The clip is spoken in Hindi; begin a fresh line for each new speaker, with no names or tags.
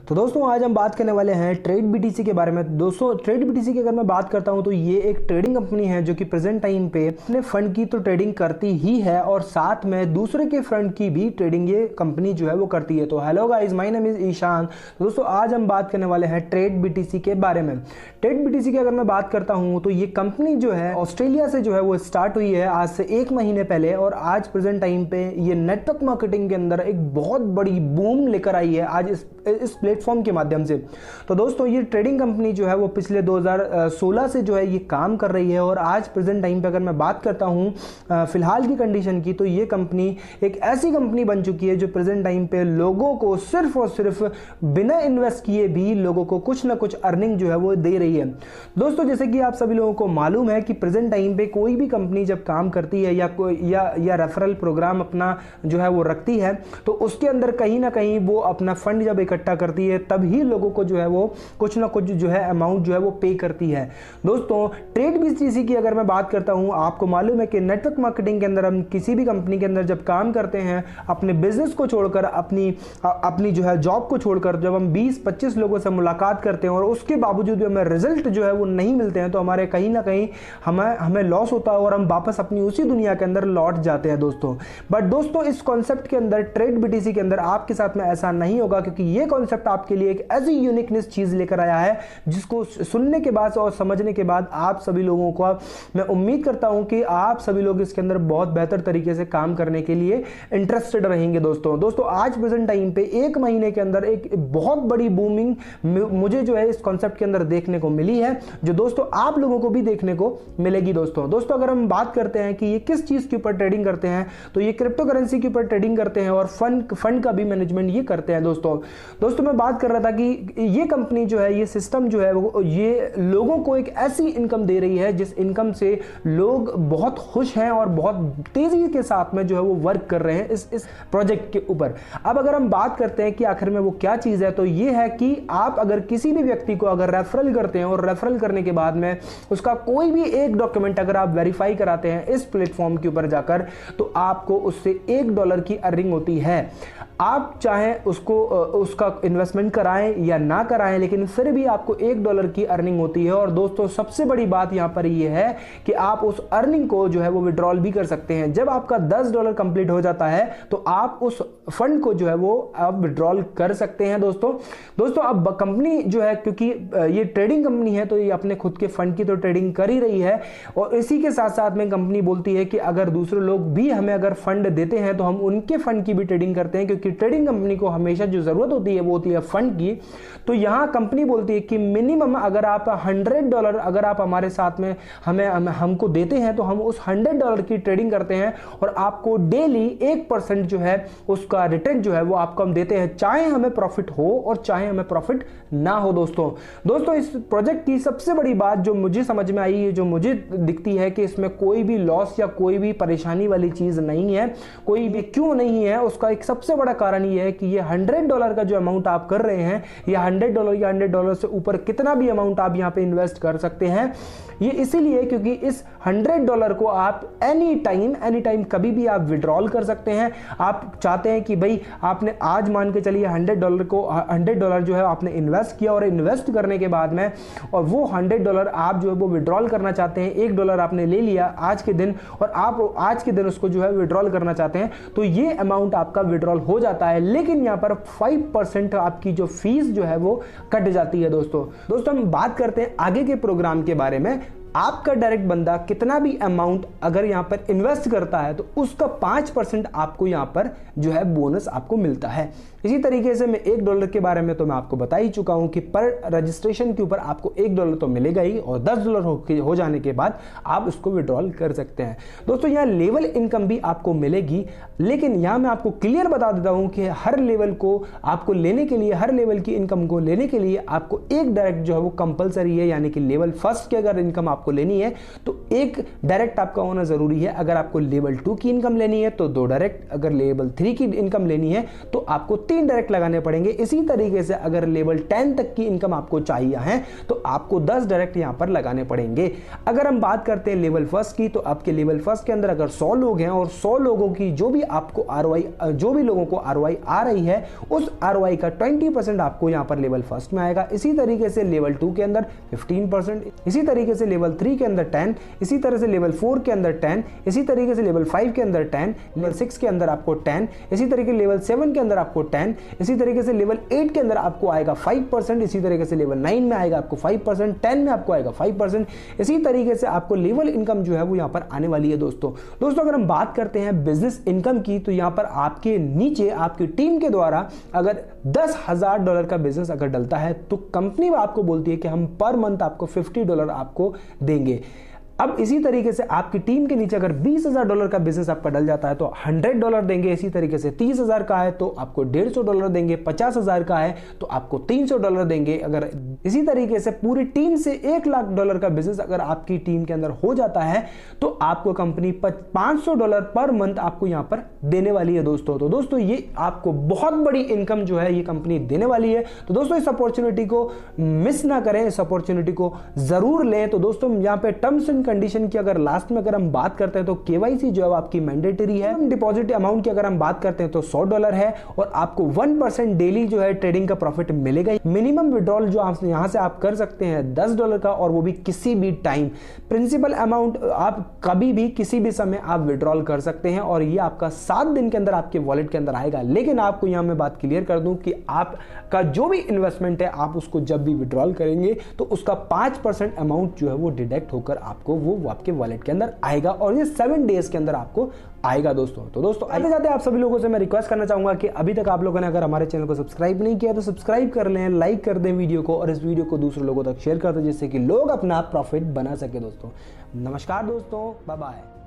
तो दोस्तों आज हम बात करने वाले हैं ट्रेड बीटीसी के बारे में। दोस्तों ट्रेड बीटीसी की अगर मैं बात करता हूं तो ये एक ट्रेडिंग कंपनी है जो कि प्रेजेंट टाइम पे अपने फंड की तो ट्रेडिंग करती ही है और साथ में दूसरे के फंड की भी ट्रेडिंग ये कंपनी जो है वो करती है। तो hello guys, my name is Ishan. तो दोस्तों आज हम बात करने वाले हैं ट्रेड बीटीसी के बारे में। ट्रेड बीटीसी की अगर मैं बात करता हूं तो ये कंपनी जो है ऑस्ट्रेलिया से जो है वो स्टार्ट हुई है आज से 1 महीने पहले और आज प्रेजेंट टाइम पे ये नेटवर्क मार्केटिंग के अंदर एक बहुत बड़ी बूम लेकर आई है आज इस प्लेटफॉर्म के माध्यम से। तो दोस्तों ये ट्रेडिंग कंपनी जो है वो पिछले 2016 से जो है ये काम कर रही है और आज प्रेजेंट टाइम पे अगर मैं बात करता हूं फिलहाल की कंडीशन की तो ये कंपनी एक ऐसी कंपनी बन चुकी है जो प्रेजेंट टाइम पे लोगों को सिर्फ और सिर्फ बिना इन्वेस्ट किए भी लोगों को कुछ ना कुछ अर्निंग जो है वो दे रही है। दोस्तों जैसे कि आप सभी लोगों को मालूम है कि प्रेजेंट टाइम पे कोई भी कंपनी जब काम करती है या रेफरल प्रोग्राम अपना जो है वो रखती है तो उसके अंदर कहीं ना कहीं वो अपना फंड जब इकट्ठा करती है तभी लोगों को जो है वो कुछ ना कुछ जो है अमाउंट जो है वो पे करती है। दोस्तों ट्रेड बीटीसी की अगर मैं बात करता हूं, आपको मालूम है कि नेटवर्क मार्केटिंग के अंदर हम किसी भी कंपनी के अंदर जब काम करते हैं अपने बिजनेस को छोड़कर अपनी जो है जॉब को छोड़कर जब हम 20-25 लोगों से मुलाकात करते हैं और उसके बावजूद भी हमें रिजल्ट जो है वो नहीं मिलते हैं तो हमारे कहीं ना कहीं हमें लॉस होता है और हम वापस अपनी उसी दुनिया के अंदर लौट जाते हैं दोस्तों। बट दोस्तों इस कॉन्सेप्ट के अंदर ट्रेड बीटीसी के अंदर आपके साथ में ऐसा नहीं होगा क्योंकि ये कॉन्सेप्ट आपके लिए एक ऐसी यूनिकनेस चीज लेकर आया है जिसको सुनने के बाद और समझने के बाद आप सभी लोगों को मैं उम्मीद करता हूं कि आप सभी लोग इसके अंदर बहुत बेहतर तरीके से काम करने के लिए इंटरेस्टेड रहेंगे। दोस्तों आज प्रेजेंट टाइम पे 1 महीने के अंदर एक बहुत बड़ी बूमिंग मुझे जो है इस कॉन्सेप्ट के अंदर देखने को मिली है जो दोस्तों आप लोगों को भी देखने को मिलेगी। दोस्तों अगर हम बात करते हैं कि ये किस चीज के ऊपर ट्रेडिंग करते हैं तो ये क्रिप्टो करेंसी के ऊपर ट्रेडिंग करते हैं और फंड का भी मैनेजमेंट ये करते हैं। दोस्तों मैं बात कर रहा था कि ये कंपनी जो है ये सिस्टम जो है वो ये लोगों को एक ऐसी इनकम दे रही है जिस इनकम से लोग बहुत खुश हैं और बहुत तेजी के साथ में जो है वो वर्क कर रहे हैं इस प्रोजेक्ट के ऊपर। अब अगर हम बात करते हैं कि आखिर में वो क्या चीज है तो ये है कि आप अगर किसी भी व्यक्ति को अगर रेफरल करते हैं और रेफरल करने के बाद में उसका कोई भी एक डॉक्यूमेंट अगर आप वेरीफाई कराते हैं इस प्लेटफॉर्म के ऊपर जाकर तो आपको उससे $1 की अर्निंग होती है। आप चाहे उसका इन्वेस्टमेंट कराएं या ना कराएं लेकिन फिर भी आपको $1 की अर्निंग होती है। और दोस्तों सबसे बड़ी बात यहां पर ये है कि आप उस अर्निंग को जो है वो विड्रॉल भी कर सकते हैं। जब आपका $10 कंप्लीट हो जाता है तो आप उस फंड को जो है वो आप विड्रॉल कर सकते हैं। दोस्तों अब कंपनी जो है क्योंकि ये ट्रेडिंग कंपनी है तो ये अपने खुद के फंड की तो ट्रेडिंग कर ही रही है और इसी के साथ साथ में कंपनी बोलती है कि अगर दूसरे लोग भी हमें अगर फंड देते हैं तो हम उनके फंड की भी ट्रेडिंग करते हैं क्योंकि ट्रेडिंग कंपनी को हमेशा जो जरूरत होती है वो होती है फंड की। तो यहां कंपनी बोलती है कि मिनिमम अगर आप $100 अगर आप हमारे साथ में हमको देते हैं तो हम उस $100 की ट्रेडिंग करते हैं और आपको डेली 1% जो है उसका रिटर्न जो है वो आपको हम देते हैं, चाहे हमें प्रॉफिट हो और चाहे हमें प्रॉफिट ना हो। दोस्तों इस प्रोजेक्ट की सबसे बड़ी बात जो मुझे समझ में आई है जो मुझे दिखती है कि इसमें कोई भी लॉस या कोई भी परेशानी वाली चीज नहीं है, कोई भी क्यों नहीं है उसका एक सबसे बड़ा कारण ये है कि ये $100 का जो अमाउंट आप कर रहे हैं या $100 या $100 से ऊपर कितना भी अमाउंट आप यहां पे इन्वेस्ट कर सकते हैं। ये इसीलिए क्योंकि इस $100 को आप एनी टाइम कभी भी आप विड्रॉल कर सकते हैं। आप चाहते हैं कि भाई आपने आज मान के चलिए $100 जो है आपने इन्वेस्ट किया और इन्वेस्ट करने के बाद में और वो $100 आप जो है वो विड्रॉल करना चाहते हैं, $1 आपने ले लिया आज के दिन और आप आज के दिन उसको जो है विड्रॉल करना चाहते हैं तो ये अमाउंट आपका विड्रॉल हो जाता है। लेकिन यहां पर 5% आपकी जो फीस जो है वो कट जाती है। दोस्तों हम बात करते हैं आगे के प्रोग्राम के बारे में। आपका डायरेक्ट बंदा कितना भी अमाउंट अगर यहां पर इन्वेस्ट करता है तो उसका 5% आपको यहां पर जो है बोनस आपको मिलता है। इसी तरीके से मैं $1 के बारे में तो मैं आपको बता ही चुका हूं कि पर रजिस्ट्रेशन के ऊपर आपको $1 तो मिलेगा ही और $10 हो जाने के बाद आप उसको विड्रॉल कर सकते हैं। दोस्तों यहां लेवल इनकम भी आपको मिलेगी लेकिन यहां मैं आपको क्लियर बता देता हूं कि हर लेवल को आपको लेने के लिए, हर लेवल की इनकम को लेने के लिए आपको एक डायरेक्ट जो है वो कंपलसरी है, यानी कि लेवल फर्स्ट की अगर इनकम आपको लेनी है तो एक डायरेक्ट आपका होना जरूरी है। अगर आपको लेवल 2 की इनकम लेनी है तो 2 डायरेक्ट, अगर लेवल 3 की इनकम लेनी है तो आपको 3 डायरेक्ट लगाने पड़ेंगे। इसी तरीके से अगर लेवल 10 तक की इनकम आपको चाहिए है तो आपको 10 डायरेक्ट यहां पर लगाने पड़ेंगे। अगर हम बात करते हैं लेवल फर्स्ट की, तो आपके लेवल फर्स्ट के अंदर अगर 100 लोग हैं और 100 लोगों की जो भी आपको आरओआई, जो भी लोगों को आरओआई आ रही है उस आरओआई का 20% आपको यहां पर लेवल फर्स्ट में आएगा। इसी तरीके से लेवल 2 के अंदर 15%, इसी तरीके से लेवल 3 के अंदर 10, इसी तरह से लेवल 4 के अंदर 10, इसी तरीके से लेवल 5 के अंदर 10, लेवल 6 के अंदर आपको 10, इसी तरीके से लेवल 7 के अंदर आपको 10, इसी तरीके से लेवल 8 के अंदर आपको आएगा 5%, इसी तरीके से लेवल 9 में आएगा आपको 5%, 10 में आपको आएगा 5%। इसी तरीके से आपको लेवल इनकम जो है वो यहां पर आने वाली है। दोस्तों अगर हम बात करते हैं बिजनेस इनकम की, तो यहां पर आपके नीचे आपकी टीम के द्वारा अगर $10,000 का बिजनेस अगर डलता है तो कंपनी आपको बोलती है कि हम पर मंथ आपको $50 आपको देंगे। अब इसी तरीके से आपकी टीम के नीचे अगर $20,000 का बिजनेस आपका डल जाता है तो $100 देंगे। इसी तरीके से 30,000 का है तो आपको $150 देंगे, 50,000 का है तो आपको $300 देंगे। अगर इसी तरीके से पूरी टीम से $1,00,000 का बिजनेस अगर आपकी टीम के अंदर हो जाता है तो आपको कंपनी $500 पर मंथ आपको यहां पर देने वाली है। दोस्तों ये आपको बहुत बड़ी इनकम जो है ये कंपनी देने वाली है। तो दोस्तों इस अपॉर्चुनिटी को मिस ना करें, इस अपॉर्चुनिटी को जरूर लें। तो दोस्तों यहां पे टर्म्स एंड कंडीशन की अगर लास्ट में अगर हम बात करते हैं तो केवाईसी जो है आपकी मैंडेटरी है। डिपॉजिट अमाउंट की अगर हम बात करते हैं तो $100 है और आपको 1% डेली जो है ट्रेडिंग का प्रॉफिट मिलेगा। मिनिमम विड्रॉल जो आप यहां से आप कर सकते हैं $10 का, और वो भी किसी भी टाइम। प्रिंसिपल अमाउंट आप कभी भी किसी भी समय आप विड्रॉल कर सकते हैं और ये आपका 7 दिन के अंदर आपके वॉलेट के अंदर आएगा। लेकिन आपको यहां मैं बात क्लियर कर दूं कि आपका जो भी इन्वेस्टमेंट है आप उसको जब भी विड्रॉल करेंगे तो उसका 5% अमाउंट जो है वो डिडक्ट होकर आपको वो आपके वॉलेट के अंदर आएगा और ये 7 डेज के अंदर आपको आएगा। तो दोस्तों आगे जाते आप सभी लोगों से मैं रिक्वेस्ट करना चाहूंगा कि अभी तक आप लोगों ने अगर हमारे चैनल को सब्सक्राइब नहीं किया तो सब्सक्राइब कर लें, लाइक कर दें वीडियो को और इस वीडियो को दूसरे लोगों तक शेयर कर दें जिससे कि लोग अपना प्रॉफिट बना सके। दोस्तों नमस्कार दोस्तों, बाय बाय।